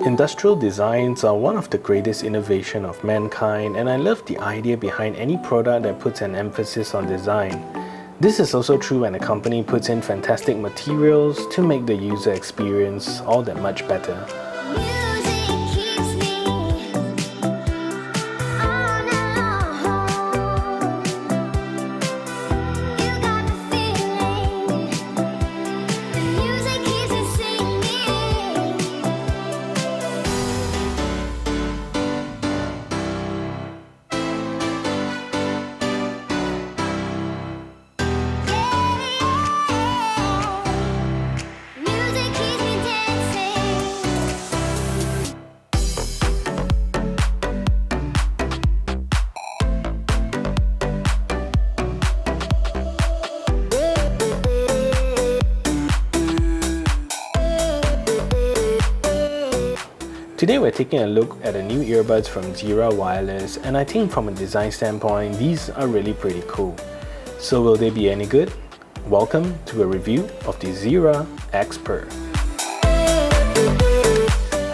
Industrial designs are one of the greatest innovation of mankind, and I love the idea behind any product that puts an emphasis on design. This is also true when a company puts in fantastic materials to make the user experience all that much better. Today we're taking a look at the new earbuds from Zeera Wireless, and I think from a design standpoint, these are really pretty cool. So will they be any good? Welcome to a review of the Zeera XPER.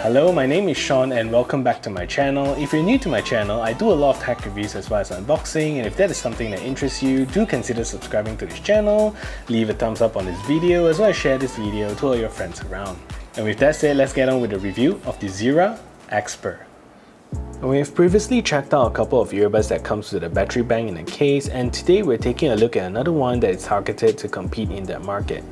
Hello, my name is Sean and welcome back to my channel. If you're new to my channel, I do a lot of tech reviews as well as unboxing, and if that is something that interests you, do consider subscribing to this channel, leave a thumbs up on this video, as well as share this video to all your friends around. And with that said, let's get on with the review of the Zeera XPER. We've previously checked out a couple of earbuds that comes with a battery bank in a case, and today we're taking a look at another one that is targeted to compete in that market.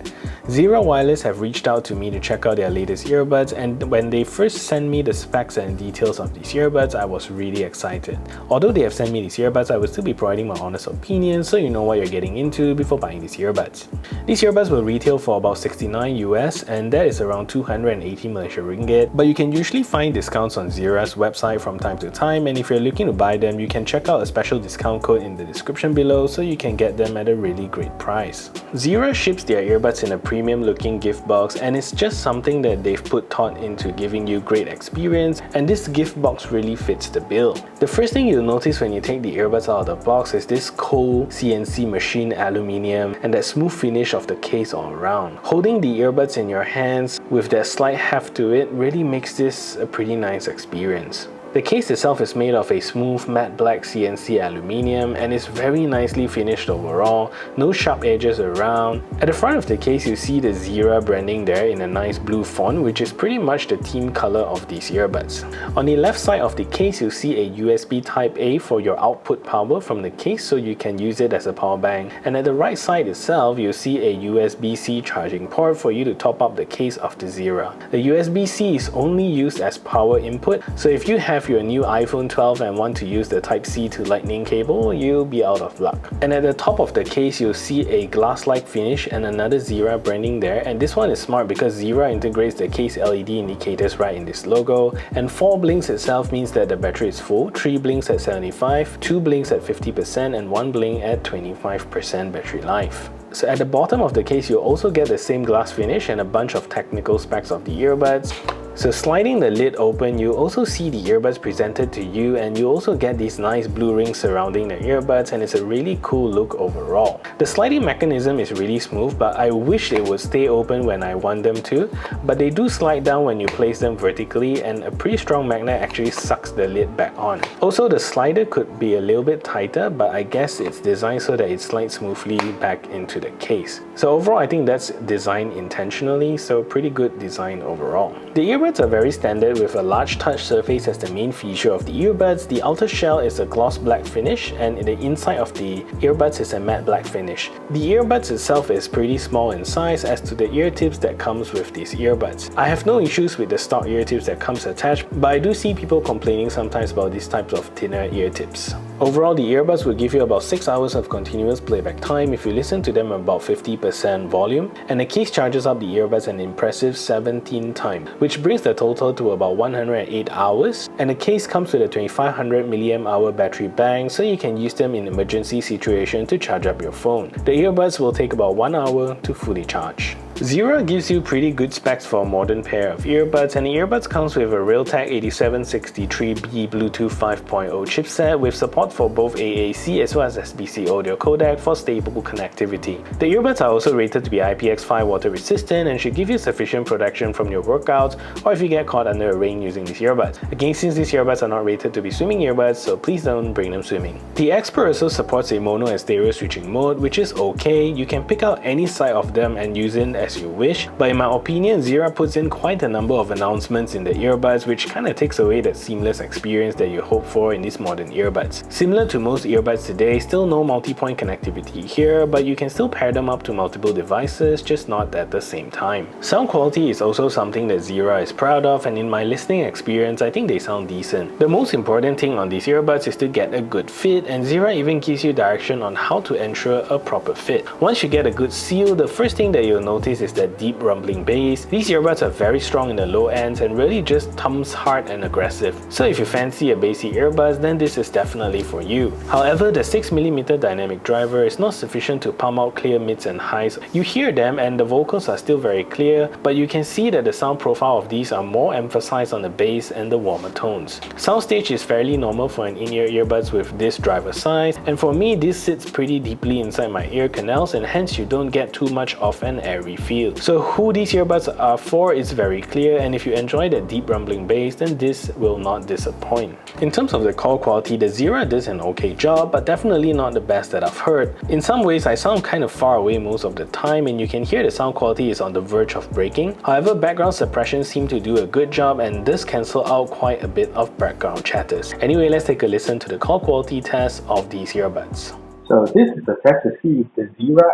Zeera Wireless have reached out to me to check out their latest earbuds, and when they first sent me the specs and details of these earbuds, I was really excited. Although they have sent me these earbuds, I will still be providing my honest opinion so you know what you're getting into before buying these earbuds. These earbuds will retail for about 69 US, and that is around 280 Malaysia ringgit, but you can usually find discounts on Zeera's website from time to time, and if you're looking to buy them, you can check out a special discount code in the description below so you can get them at a really great price. Zeera ships their earbuds in a premium looking gift box, and it's just something that they've put thought into giving you great experience, and this gift box really fits the bill. The first thing you'll notice when you take the earbuds out of the box is this cold CNC machine aluminium and that smooth finish of the case all around. Holding the earbuds in your hands with that slight heft to it really makes this a pretty nice experience. The case itself is made of a smooth matte black CNC aluminium and is very nicely finished overall, no sharp edges around. At the front of the case you see the Zeera branding there in a nice blue font, which is pretty much the theme color of these earbuds. On the left side of the case you see a USB Type A for your output power from the case, so you can use it as a power bank, and at the right side itself you see a USB-C charging port for you to top up the case of the Zeera. The USB-C is only used as power input, so if you have your new iPhone 12 and want to use the Type-C to Lightning cable, you'll be out of luck. And at the top of the case you'll see a glass-like finish and another Zeera branding there, and this one is smart because Zeera integrates the case LED indicators right in this logo, and 4 blinks itself means that the battery is full, 3 blinks at 75, 2 blinks at 50% and 1 blink at 25% battery life. So at the bottom of the case you'll also get the same glass finish and a bunch of technical specs of the earbuds. So sliding the lid open, you also see the earbuds presented to you, and you also get these nice blue rings surrounding the earbuds, and it's a really cool look overall. The sliding mechanism is really smooth, but I wish it would stay open when I want them to, but they do slide down when you place them vertically, and a pretty strong magnet actually sucks the lid back on. Also, the slider could be a little bit tighter, but I guess it's designed so that it slides smoothly back into the case. So overall I think that's designed intentionally, so pretty good design overall. The earbuds are very standard with a large touch surface as the main feature of the earbuds. The outer shell is a gloss black finish, and the inside of the earbuds is a matte black finish. The earbuds itself is pretty small in size as to the ear tips that comes with these earbuds. I have no issues with the stock ear tips that comes attached, but I do see people complaining sometimes about these types of thinner ear tips. Overall, the earbuds will give you about 6 hours of continuous playback time if you listen to them about 50% volume, and the case charges up the earbuds an impressive 17 times, which brings the total to about 108 hours, and the case comes with a 2500 mAh battery bank, so you can use them in emergency situation to charge up your phone. The earbuds will take about 1 hour to fully charge. Zeera gives you pretty good specs for a modern pair of earbuds, and the earbuds comes with a Realtek 8763B Bluetooth 5.0 chipset with support for both AAC as well as SBC audio codec for stable connectivity. The earbuds are also rated to be IPX5 water resistant and should give you sufficient protection from your workouts or if you get caught under a rain using these earbuds. Again, since these earbuds are not rated to be swimming earbuds, so please don't bring them swimming. The XPER also supports a mono and stereo switching mode, which is okay. You can pick out any side of them and use it as you wish, but in my opinion, Zeera puts in quite a number of announcements in the earbuds which kinda takes away that seamless experience that you hope for in these modern earbuds. Similar to most earbuds today, still no multi-point connectivity here, but you can still pair them up to multiple devices, just not at the same time. Sound quality is also something that Zeera is proud of, and in my listening experience, I think they sound decent. The most important thing on these earbuds is to get a good fit, and Zeera even gives you direction on how to ensure a proper fit. Once you get a good seal, the first thing that you'll notice is that deep rumbling bass. These earbuds are very strong in the low ends and really just thumps hard and aggressive. So if you fancy a bassy earbuds, then this is definitely for you. However, the 6mm dynamic driver is not sufficient to pump out clear mids and highs. You hear them and the vocals are still very clear, but you can see that the sound profile of these are more emphasized on the bass and the warmer tones. Soundstage is fairly normal for an in-ear earbuds with this driver size, and for me this sits pretty deeply inside my ear canals and hence you don't get too much of an airy feel. So who these earbuds are for is very clear, and if you enjoy that deep rumbling bass, then this will not disappoint. In terms of the call quality, the Zeera does an okay job, but definitely not the best that I've heard. In some ways I sound kind of far away most of the time, and you can hear the sound quality is on the verge of breaking. However, background suppression seems to do a good job and does cancel out quite a bit of background chatters. Anyway, let's take a listen to the call quality test of these earbuds. So this is a test to see if the Zeera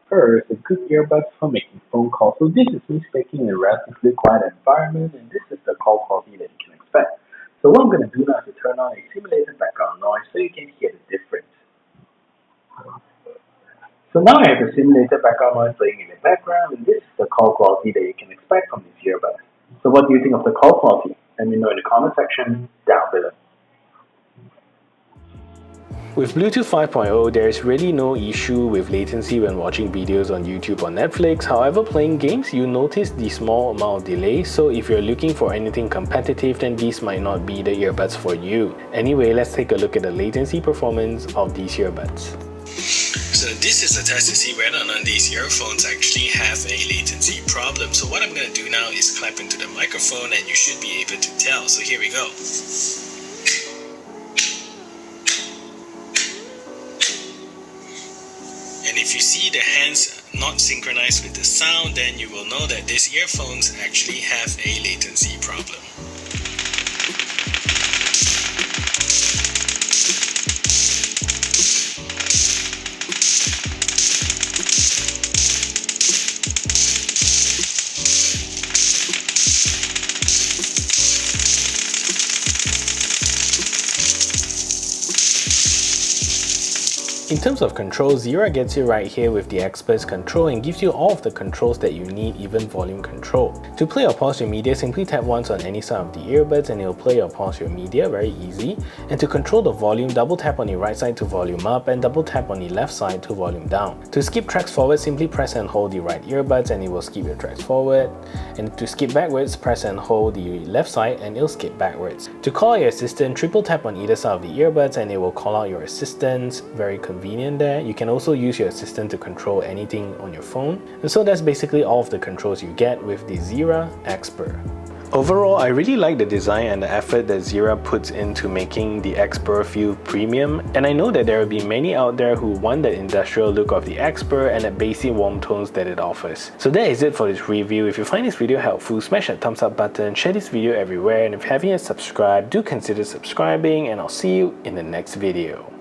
XPER is a good earbud for making phone calls. So this is me speaking in a relatively quiet environment, and this is the call quality that you can expect. So what I'm going to do now is to turn on a simulated background noise so you can hear the difference. So now I have the simulated background noise playing in the background, and this is the call quality that you can expect from this earbud. So what do you think of the call quality? Let me know in the comment section down below. With Bluetooth 5.0, there is really no issue with latency when watching videos on YouTube or Netflix. However, playing games, you notice the small amount of delay, so if you're looking for anything competitive, then these might not be the earbuds for you. Anyway, let's take a look at the latency performance of these earbuds. So this is a test to see whether or not these earphones actually have a latency problem. So what I'm going to do now is clap into the microphone and you should be able to tell. So here we go. And if you see the hands not synchronized with the sound, then you will know that these earphones actually have a latency problem. In terms of control, Zeera gets you right here with the XPER's control and gives you all of the controls that you need, even volume control. To play or pause your media, simply tap once on any side of the earbuds and it will play or pause your media, very easy. And to control the volume, double tap on the right side to volume up and double tap on the left side to volume down. To skip tracks forward, simply press and hold the right earbuds and it will skip your tracks forward. And to skip backwards, press and hold the left side and it'll skip backwards. To call out your assistant, triple tap on either side of the earbuds and it will call out your assistants, very convenient there. You can also use your assistant to control anything on your phone. And so that's basically all of the controls you get with the Zeera XPER. Overall, I really like the design and the effort that Zeera puts into making the XPER feel premium, and I know that there will be many out there who want the industrial look of the XPER and the basic warm tones that it offers. So that is it for this review. If you find this video helpful, smash that thumbs up button, share this video everywhere, and if you haven't yet subscribed, do consider subscribing, and I'll see you in the next video.